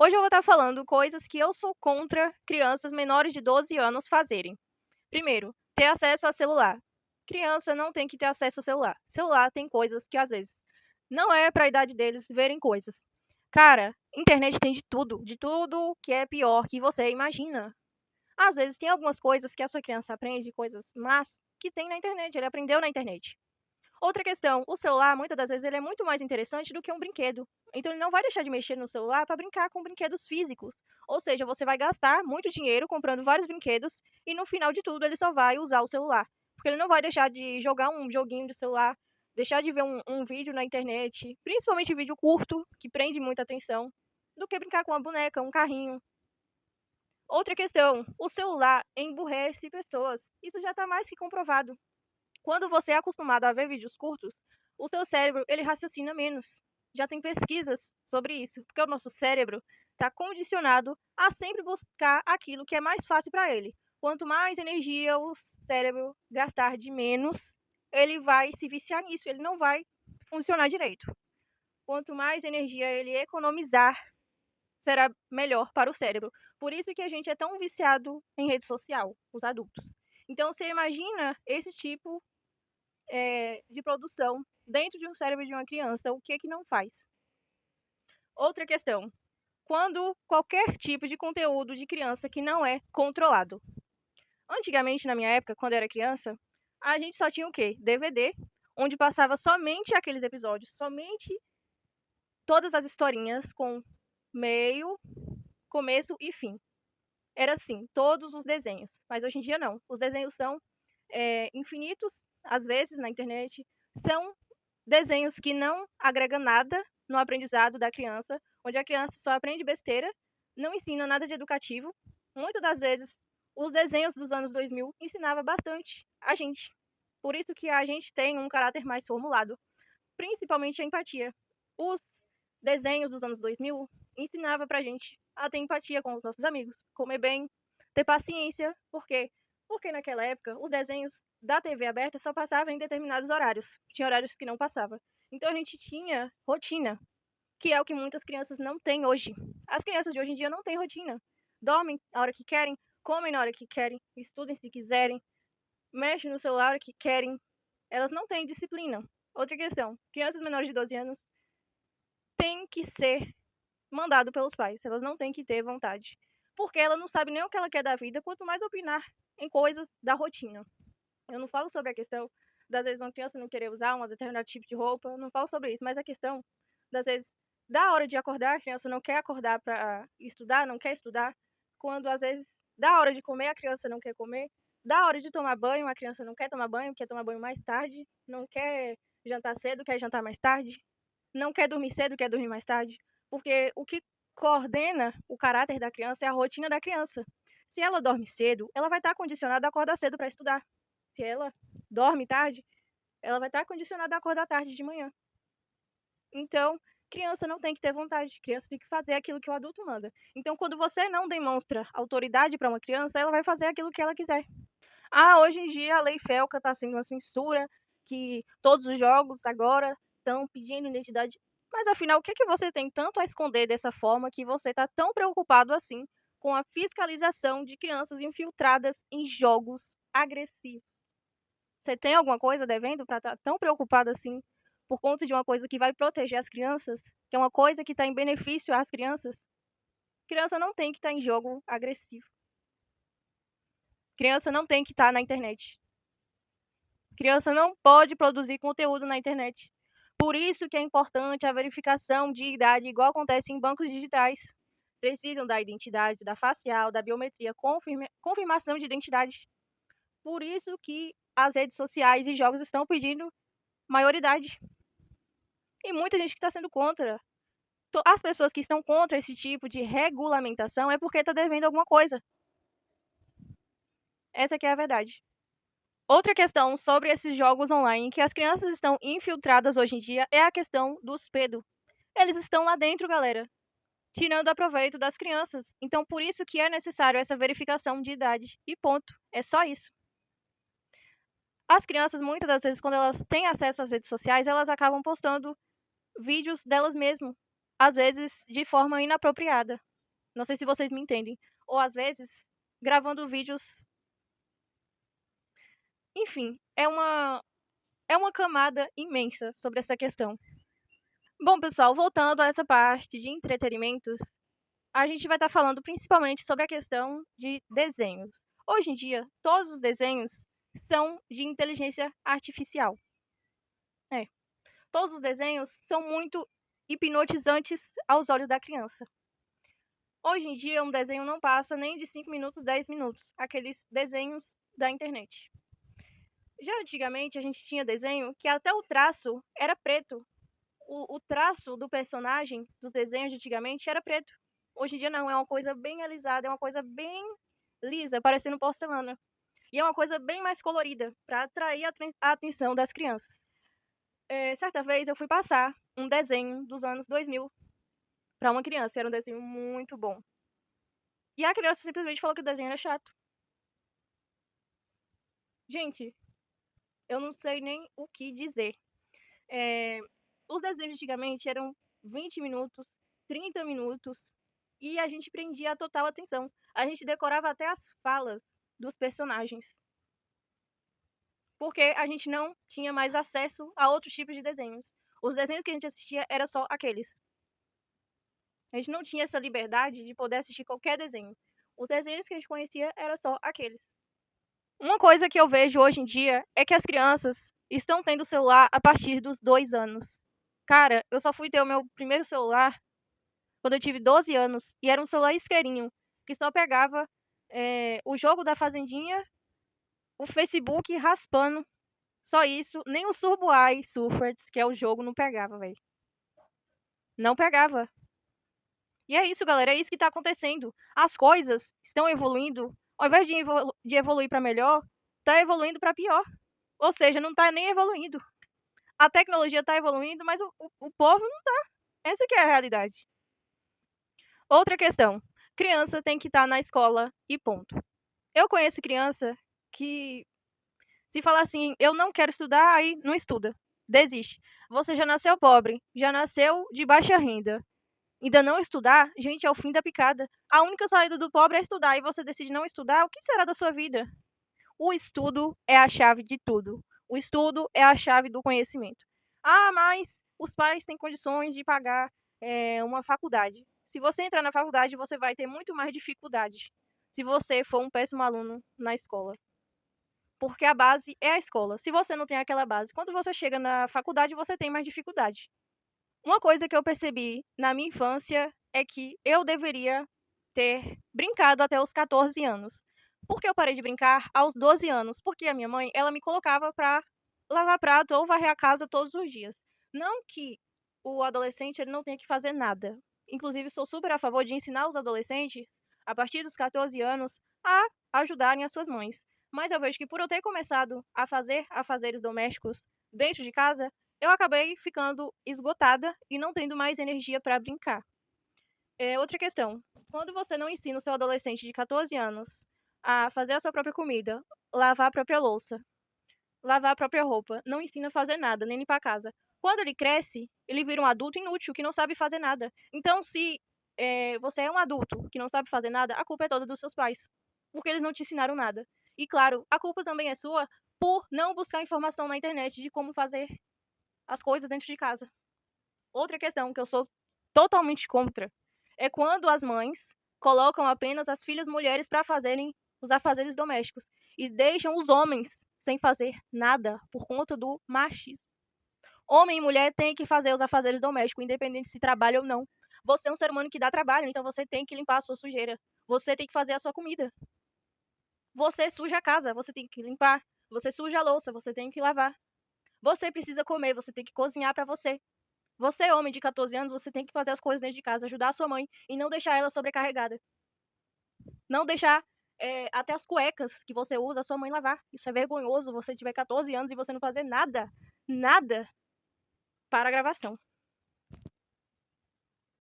Hoje eu vou estar falando coisas que eu sou contra crianças menores de 12 anos fazerem. Primeiro, ter acesso a celular. Criança não tem que ter acesso a celular. Celular tem coisas que às vezes não é para a idade deles verem coisas. Cara, internet tem de tudo que é pior que você imagina. Às vezes tem algumas coisas que a sua criança aprende, coisas más, que tem na internet, ele aprendeu na internet. Outra questão, o celular, muitas das vezes, ele é muito mais interessante do que um brinquedo. Então, ele não vai deixar de mexer no celular para brincar com brinquedos físicos. Ou seja, você vai gastar muito dinheiro comprando vários brinquedos e no final de tudo ele só vai usar o celular. Porque ele não vai deixar de jogar um joguinho de celular, deixar de ver um vídeo na internet, principalmente vídeo curto, que prende muita atenção, do que brincar com uma boneca, um carrinho. Outra questão, o celular emburrece pessoas. Isso já está mais que comprovado. Quando você é acostumado a ver vídeos curtos, o seu cérebro ele raciocina menos. Já tem pesquisas sobre isso, porque o nosso cérebro está condicionado a sempre buscar aquilo que é mais fácil para ele. Quanto mais energia o cérebro gastar de menos, ele vai se viciar nisso, ele não vai funcionar direito. Quanto mais energia ele economizar, será melhor para o cérebro. Por isso que a gente é tão viciado em rede social, os adultos. Então, você imagina esse tipo de produção dentro de um cérebro de uma criança, o que não faz? Outra questão, quando qualquer tipo de conteúdo de criança que não é controlado. Antigamente, na minha época, quando eu era criança, a gente só tinha o quê? DVD, onde passava somente aqueles episódios, somente todas as historinhas com meio, começo e fim. Era assim, todos os desenhos. Mas hoje em dia não. Os desenhos são infinitos, às vezes, na internet. São desenhos que não agregam nada no aprendizado da criança, onde a criança só aprende besteira, não ensina nada de educativo. Muitas das vezes, os desenhos dos anos 2000 ensinavam bastante a gente. Por isso que a gente tem um caráter mais formulado, principalmente a empatia. Os desenhos dos anos 2000 ensinavam pra gente a ter empatia com os nossos amigos, comer bem, ter paciência. Por quê? Porque naquela época, os desenhos da TV aberta só passavam em determinados horários. Tinha horários que não passava. Então a gente tinha rotina, que é o que muitas crianças não têm hoje. As crianças de hoje em dia não têm rotina. Dormem a hora que querem, comem na hora que querem, estudem se quiserem, mexem no celular a hora que querem. Elas não têm disciplina. Outra questão, crianças menores de 12 anos têm que ser mandado pelos pais. Elas não têm que ter vontade. Porque ela não sabe nem o que ela quer da vida, quanto mais opinar em coisas da rotina. Eu não falo sobre a questão das vezes uma criança não querer usar um determinado tipo de roupa, eu não falo sobre isso, mas a questão das vezes da hora de acordar, a criança não quer acordar para estudar, não quer estudar, quando às vezes da hora de comer, a criança não quer comer, da hora de tomar banho, a criança não quer tomar banho mais tarde, não quer jantar cedo, quer jantar mais tarde, não quer dormir cedo, quer dormir mais tarde, porque o que coordena o caráter da criança é a rotina da criança. Se ela dorme cedo, ela vai estar condicionada a acordar cedo para estudar. Se ela dorme tarde, ela vai estar condicionada a acordar tarde de manhã. Então, criança não tem que ter vontade, criança tem que fazer aquilo que o adulto manda. Então, quando você não demonstra autoridade para uma criança, ela vai fazer aquilo que ela quiser. Ah, hoje em dia a Lei Felca está sendo uma censura, que todos os jogos agora estão pedindo identidade. Mas afinal, o que, que você tem tanto a esconder dessa forma que você está tão preocupado assim com a fiscalização de crianças infiltradas em jogos agressivos? Você tem alguma coisa devendo para estar tão preocupado assim por conta de uma coisa que vai proteger as crianças, que é uma coisa que está em benefício às crianças? Criança não tem que estar em jogo agressivo. Criança não tem que estar na internet. Criança não pode produzir conteúdo na internet. Por isso que é importante a verificação de idade, igual acontece em bancos digitais. Precisam da identidade, da facial, da biometria, confirmação de identidade. Por isso que as redes sociais e jogos estão pedindo maioridade. E muita gente que está sendo contra. As pessoas que estão contra esse tipo de regulamentação é porque está devendo alguma coisa. Essa que é a verdade. Outra questão sobre esses jogos online que as crianças estão infiltradas hoje em dia é a questão dos pedos. Eles estão lá dentro, galera, tirando aproveito das crianças. Então, por isso que é necessário essa verificação de idade. E ponto. É só isso. As crianças, muitas das vezes, quando elas têm acesso às redes sociais, elas acabam postando vídeos delas mesmas, às vezes de forma inapropriada. Não sei se vocês me entendem. Ou às vezes, gravando vídeos. Enfim, é uma camada imensa sobre essa questão. Bom, pessoal, voltando a essa parte de entretenimentos, a gente vai estar falando principalmente sobre a questão de desenhos. Hoje em dia, todos os desenhos são de inteligência artificial. Todos os desenhos são muito hipnotizantes aos olhos da criança. Hoje em dia, um desenho não passa nem de 5 minutos, 10 minutos. Aqueles desenhos da internet. Já antigamente, a gente tinha desenho que até o traço era preto. O traço do personagem dos desenhos de antigamente era preto. Hoje em dia não, é uma coisa bem alisada, é uma coisa bem lisa, parecendo porcelana. E é uma coisa bem mais colorida, para atrair a atenção das crianças. Certa vez eu fui passar um desenho dos anos 2000 para uma criança, era um desenho muito bom. E a criança simplesmente falou que o desenho era chato. Gente, eu não sei nem o que dizer. Os desenhos antigamente eram 20 minutos, 30 minutos, e a gente prendia a total atenção. A gente decorava até as falas dos personagens. Porque a gente não tinha mais acesso a outros tipos de desenhos. Os desenhos que a gente assistia eram só aqueles. A gente não tinha essa liberdade de poder assistir qualquer desenho. Os desenhos que a gente conhecia eram só aqueles. Uma coisa que eu vejo hoje em dia é que as crianças estão tendo celular a partir dos 2 anos. Cara, eu só fui ter o meu primeiro celular quando eu tive 12 anos. E era um celular isqueirinho, que só pegava o jogo da Fazendinha, o Facebook raspando. Só isso. Nem o Surbuai Surfers, que é o jogo, não pegava, velho. Não pegava. E é isso, galera. É isso que tá acontecendo. As coisas estão evoluindo. Ao invés de evoluir para melhor, tá evoluindo para pior. Ou seja, não tá nem evoluindo. A tecnologia tá evoluindo, mas o povo não tá. Essa que é a realidade. Outra questão. Criança tem que estar na escola e ponto. Eu conheço criança que, se falar assim, eu não quero estudar, aí não estuda. Desiste. Você já nasceu pobre, já nasceu de baixa renda. Ainda não estudar, gente, é o fim da picada. A única saída do pobre é estudar, e você decide não estudar, o que será da sua vida? O estudo é a chave de tudo. O estudo é a chave do conhecimento. Ah, mas os pais têm condições de pagar uma faculdade. Se você entrar na faculdade, você vai ter muito mais dificuldade se você for um péssimo aluno na escola. Porque a base é a escola. Se você não tem aquela base, quando você chega na faculdade, você tem mais dificuldade. Uma coisa que eu percebi na minha infância é que eu deveria ter brincado até os 14 anos. Por que eu parei de brincar aos 12 anos? Porque a minha mãe, ela me colocava para lavar prato ou varrer a casa todos os dias. Não que o adolescente ele não tenha que fazer nada. Inclusive, sou super a favor de ensinar os adolescentes, a partir dos 14 anos, a ajudarem as suas mães. Mas eu vejo que por eu ter começado a fazer afazeres domésticos dentro de casa, eu acabei ficando esgotada e não tendo mais energia para brincar. Outra questão. Quando você não ensina o seu adolescente de 14 anos a fazer a sua própria comida, lavar a própria louça, lavar a própria roupa, não ensina a fazer nada, nem limpar a casa. Quando ele cresce, ele vira um adulto inútil, que não sabe fazer nada. Então, se você é um adulto que não sabe fazer nada, a culpa é toda dos seus pais, porque eles não te ensinaram nada. E claro, a culpa também é sua por não buscar informação na internet de como fazer as coisas dentro de casa. Outra questão que eu sou totalmente contra é quando as mães colocam apenas as filhas mulheres para fazerem os afazeres domésticos e deixam os homens sem fazer nada por conta do machismo. Homem e mulher têm que fazer os afazeres domésticos, independente se trabalha ou não. Você é um ser humano que dá trabalho, então você tem que limpar a sua sujeira. Você tem que fazer a sua comida. Você suja a casa, você tem que limpar. Você suja a louça, você tem que lavar. Você precisa comer, você tem que cozinhar para você. Você, homem de 14 anos, você tem que fazer as coisas dentro de casa, ajudar a sua mãe e não deixar ela sobrecarregada. Não deixar até as cuecas que você usa a sua mãe lavar. Isso é vergonhoso, você tiver 14 anos e você não fazer nada, nada para a gravação.